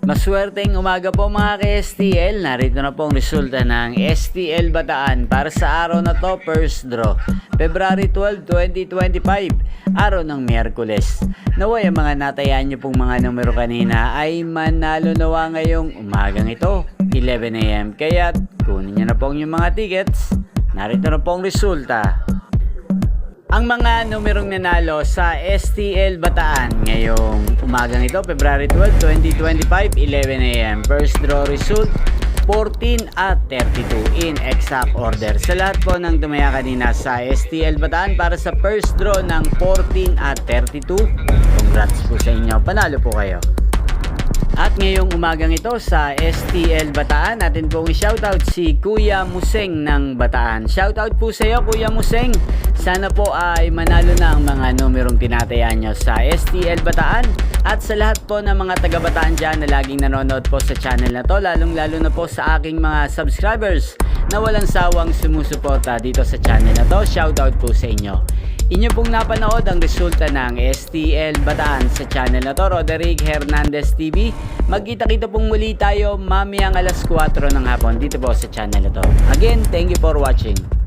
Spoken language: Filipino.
Maswerteng umaga po mga ka-STL. Narito na po ang resulta ng STL Bataan para sa araw na to, first draw. February 12, 2025, araw ng Miyerkules. Naway ang mga natayaan nyo pong mga numero kanina ay manalo nawa ngayong umagang ito, 11 AM. Kaya kunin nyo na po yung mga tickets. Narito na po ang resulta. Ang mga numerong nanalo sa STL Bataan ngayong umagang ito, February 12, 2025, 11 AM. First draw result, 14 at 32 in exact order. Sa lahat po ng tumaya kanina sa STL Bataan para sa first draw ng 14 at 32, congrats po sa inyo. Panalo po kayo. At ngayong umagang ito sa STL Bataan, natin pong i-shoutout si Kuya Museng ng Bataan. Shoutout po sa iyo Kuya Museng. Sana po ay manalo na ang mga numerong tinatayaan nyo sa STL Bataan. At sa lahat po ng mga taga-Bataan dyan na laging nanonood po sa channel na to, lalong-lalo na po sa aking mga subscribers na walang sawang sumusuporta dito sa channel na to. Shoutout po sa inyo. Inyo pong napanood ang resulta ng STL Bataan sa channel na to, Roderick Hernandez TV. Magkita-kita pong muli tayo mamayang alas 4 ng hapon dito po sa channel na to. Again, thank you for watching.